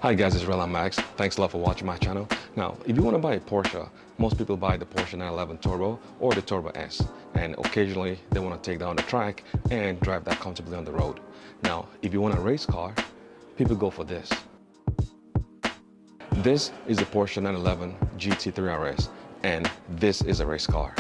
Hi guys, it's Redlinemaxx. Thanks a lot for watching my channel. Now, if you want to buy a Porsche, most people buy the Porsche 911 Turbo or the Turbo S, and occasionally they want to take down the track and drive that comfortably on the road. Now, if you want a race car, people go for this. This is the Porsche 911 GT3 RS, and this is a race car.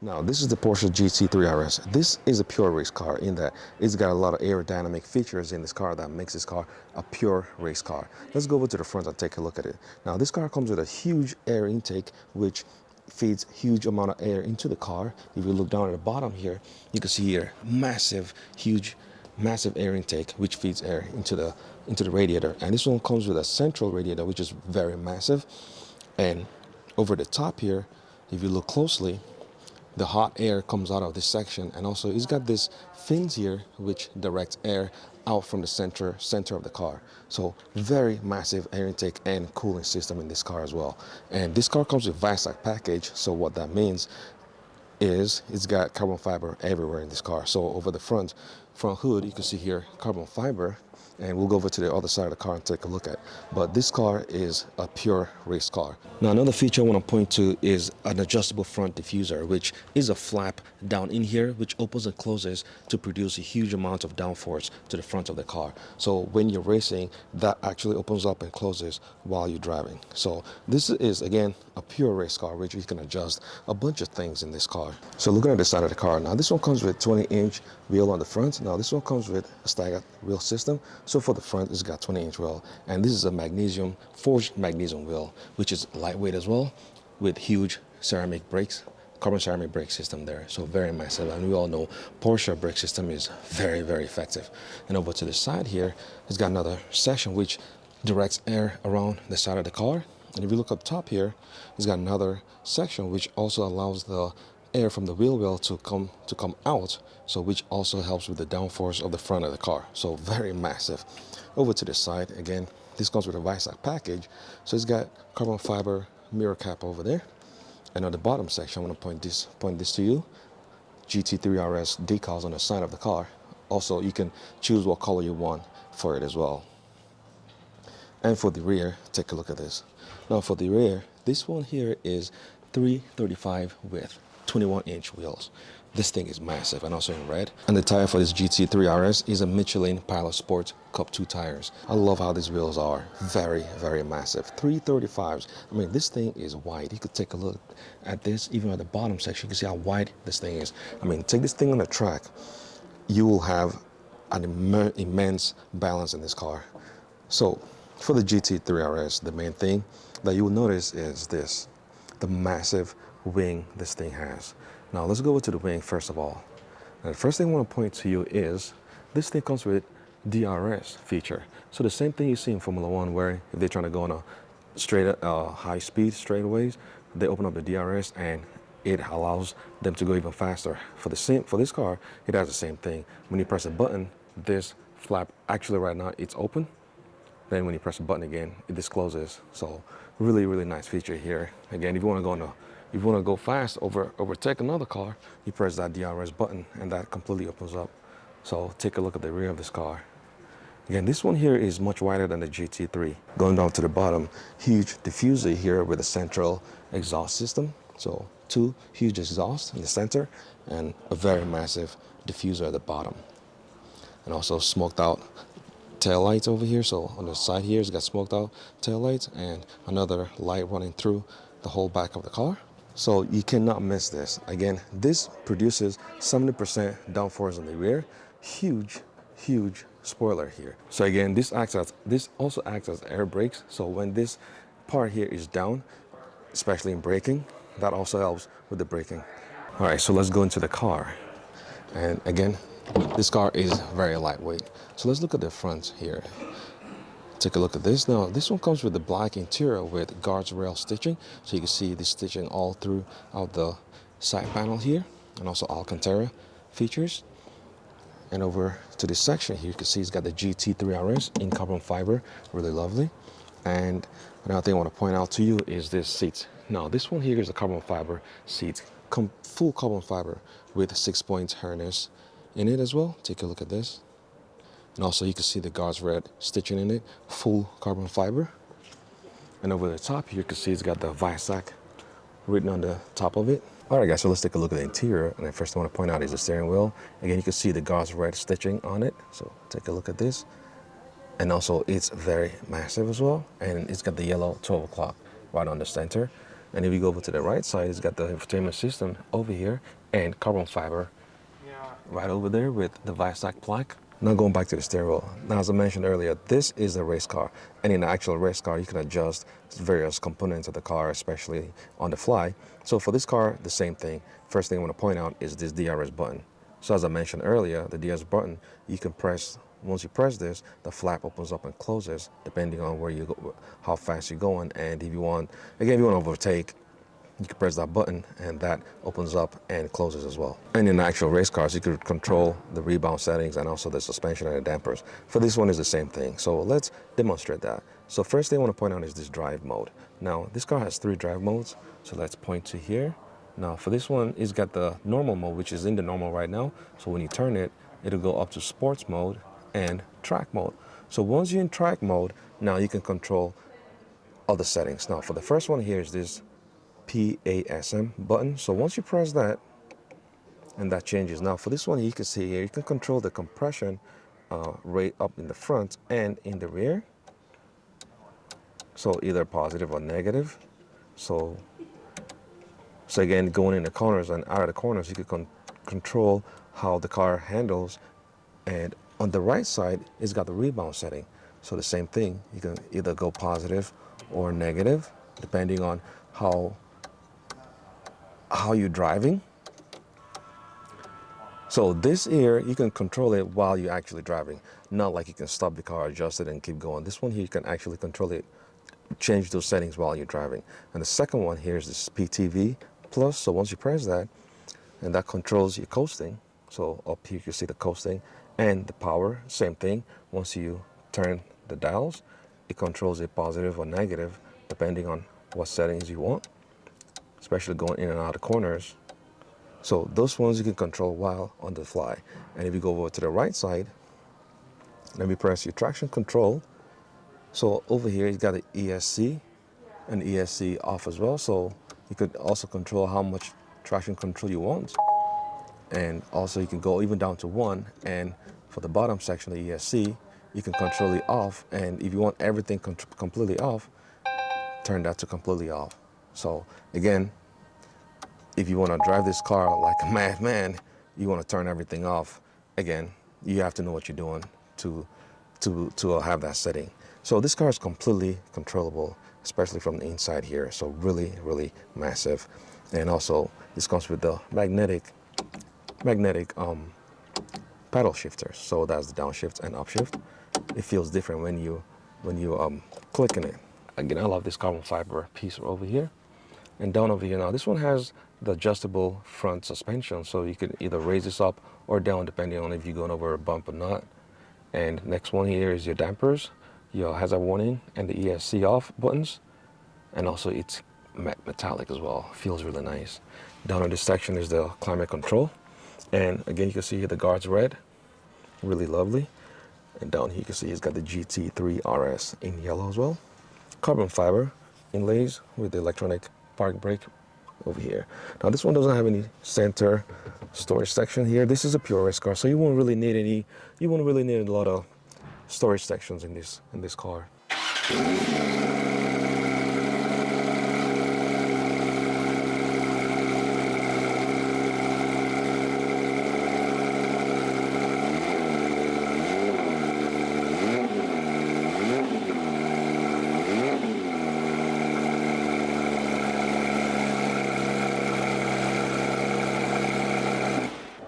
Now, this is the Porsche GT3 RS. This is a pure race car in that it's got a lot of aerodynamic features in this car that makes this car a pure race car. Let's go over to the front and take a look at it. Now, this car comes with a huge air intake, which feeds huge amount of air into the car. If you look down at the bottom here, you can see here, massive air intake, which feeds air into the radiator. And this one comes with a central radiator, which is very massive. And over the top here, if you look closely, the hot air comes out of this section, and also it's got this fins here which direct air out from the center of the car. So very massive air intake and cooling system in this car as well. And this car comes with racecar package. So what that means is it's got carbon fiber everywhere in this car. So over the front hood, you can see here carbon fiber, and we'll go over to the other side of the car and take a look at. But this car is a pure race car. Now, another feature I want to point to is an adjustable front diffuser, which is a flap down in here, which opens and closes to produce a huge amount of downforce to the front of the car. So when you're racing, that actually opens up and closes while you're driving. So this is, again, a pure race car, which you can adjust a bunch of things in this car. So looking at the side of the car, now this one comes with 20-inch wheel on the front. Now this one comes with a staggered wheel system. So for the front, it's got 20-inch wheel, and this is a forged magnesium wheel, which is lightweight as well, with huge ceramic brakes, carbon ceramic brake system there. So very massive, and we all know Porsche brake system is very, very effective. And over to the side here, it's got another section which directs air around the side of the car. And if you look up top here, it's got another section which also allows the air from the wheel well to come out, so which also helps with the downforce of the front of the car. So very massive. Over to the side, again, this comes with a racecar package. So it's got carbon fiber mirror cap over there. And on the bottom section, I'm going to point this to you, GT3 RS decals on the side of the car. Also, you can choose what color you want for it as well. And for the rear, take a look at this. Now for the rear, this one here is 335 width, 21-inch wheels. This thing is massive, and also in red. And the tire for this GT3 RS is a Michelin Pilot Sport Cup 2 tires. I love how these wheels are. Very, very massive. 335s. I mean, this thing is wide. You could take a look at this, even at the bottom section. You can see how wide this thing is. I mean, take this thing on the track, you will have an immense balance in this car. So for the GT3 RS, the main thing that you will notice is this, the massive wing this thing has. Now let's go over to the wing first of all. And the first thing I want to point to you is this thing comes with DRS feature. So the same thing you see in Formula One, where if they're trying to go on a straight high speed straightaways, they open up the DRS and it allows them to go even faster. For this car, it has the same thing. When you press a button, this flap, actually right now it's open. Then when you press a button again, it discloses. So really, really nice feature here. Again, if you want to go fast, overtake another car, you press that DRS button and that completely opens up. So take a look at the rear of this car. Again, this one here is much wider than the GT3. Going down to the bottom, huge diffuser here with a central exhaust system. So two huge exhausts in the center and a very massive diffuser at the bottom. And also smoked out tail lights over here. So on the side here, it's got smoked out tail lights and another light running through the whole back of the car. So you cannot miss this. Again, this produces 70% downforce on the rear. Huge spoiler here. So again, this also acts as air brakes. So when this part here is down, especially in braking, that also helps with the braking. All right, so let's go into the car. And again, this car is very lightweight. So let's look at the front here. Take a look at this. Now, this one comes with the black interior with guardrail stitching. So you can see the stitching all throughout the side panel here, and also Alcantara features. And over to this section here, you can see it's got the GT3 RS in carbon fiber, really lovely. And another thing I want to point out to you is this seat. Now, this one here is a carbon fiber seat, full carbon fiber with 6-point harness in it as well. Take a look at this. And also you can see the God's red stitching in it, full carbon fiber. And over the top here, you can see it's got the Visac written on the top of it. All right, guys, so let's take a look at the interior. And the first thing I want to point out is the steering wheel. Again, you can see the God's red stitching on it. So take a look at this. And also it's very massive as well. And it's got the yellow 12 o'clock right on the center. And if you go over to the right side, it's got the infotainment system over here and carbon fiber right over there with the Visac plaque. Now going back to the steering wheel. Now, as I mentioned earlier, this is a race car. And in an actual race car, you can adjust various components of the car, especially on the fly. So for this car, the same thing. First thing I want to point out is this DRS button. So as I mentioned earlier, the DRS button, you can press, once you press this, the flap opens up and closes depending on where you go, how fast you're going. And if you want, again, if you want to overtake, you can press that button and that opens up and closes as well. And in actual race cars, you could control the rebound settings and also the suspension and the dampers. For this one is the same thing. So let's demonstrate that. So first thing I want to point out is this drive mode. Now this car has 3 drive modes. So let's point to here. Now for this one, it's got the normal mode, which is in the normal right now. So when you turn it, it'll go up to sports mode and track mode. So once you're in track mode, now you can control other settings. Now for the first one here is this PASM button. So once you press that, and that changes. Now for this one, you can see here, you can control the compression rate up in the front and in the rear. So either positive or negative. So again, going in the corners and out of the corners, you can control how the car handles. And on the right side, it's got the rebound setting. So the same thing, you can either go positive or negative, depending on how you're driving. So this here, you can control it while you're actually driving. Not like you can stop the car, adjust it, and keep going. This one here, you can actually control it, change those settings while you're driving. And the second one here is this PTV Plus. So once you press that, and that controls your coasting. So up here, you can see the coasting and the power, same thing. Once you turn the dials, it controls it positive or negative, depending on what settings you want, especially going in and out of corners. So those ones you can control while on the fly. And if you go over to the right side, let me press your traction control. So over here, you've got the ESC and ESC off as well. So you could also control how much traction control you want. And also you can go even down to 1. And for the bottom section of the ESC, you can control it off. And if you want everything completely off, turn that to completely off. So again, if you want to drive this car like a madman, you want to turn everything off. Again, you have to know what you're doing to have that setting. So this car is completely controllable, especially from the inside here. So really, really massive. And also this comes with the magnetic paddle shifters. So that's the downshift and upshift. It feels different when you click in it. Again, I love this carbon fiber piece over here. And down over here now, this one has the adjustable front suspension, so you can either raise this up or down depending on if you're going over a bump or not. And next one here is your dampers, your hazard warning, and the ESC off buttons. And also it's metallic as well, feels really nice. Down in this section is the climate control. And again, you can see here the guards red, really lovely. And down here you can see it's got the GT3 RS in yellow as well. Carbon fiber inlays with the electronic park brake over here. Now this one doesn't have any center storage section here. This is a pure race car, so you won't really need a lot of storage sections in this car.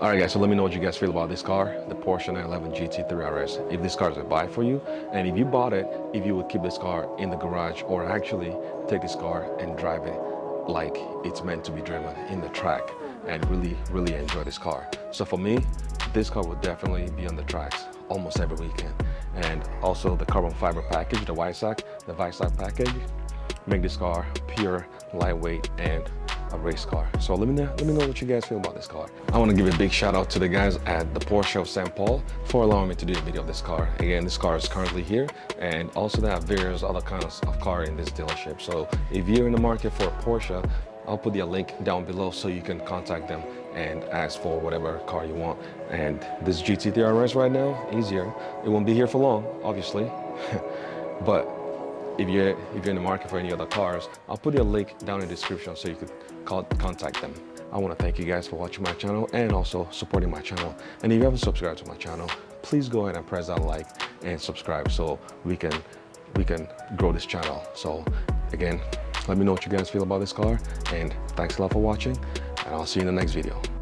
All right, guys, so let me know what you guys feel about this car, the Porsche 911 GT3 RS. If this car is a buy for you, and if you bought it, if you would keep this car in the garage or actually take this car and drive it like it's meant to be driven in the track and really, really enjoy this car. So for me, this car would definitely be on the tracks almost every weekend. And also the carbon fiber package, the Visac package, make this car pure, lightweight, and a race car. So let me know what you guys feel about this car. I want to give a big shout out to the guys at the Porsche of St. Paul for allowing me to do a video of this car. Again, this car is currently here, and also they have various other kinds of car in this dealership. So if you're in the market for a Porsche, I'll put a link down below so you can contact them and ask for whatever car you want. And this GT3 RS right now is here. It won't be here for long, obviously. But if you're in the market for any other cars, I'll put a link down in the description so you could contact them. I want to thank you guys for watching my channel and also supporting my channel. And if you haven't subscribed to my channel, please go ahead and press that like and subscribe so we can grow this channel. So again, let me know what you guys feel about this car, and thanks a lot for watching, and I'll see you in the next video.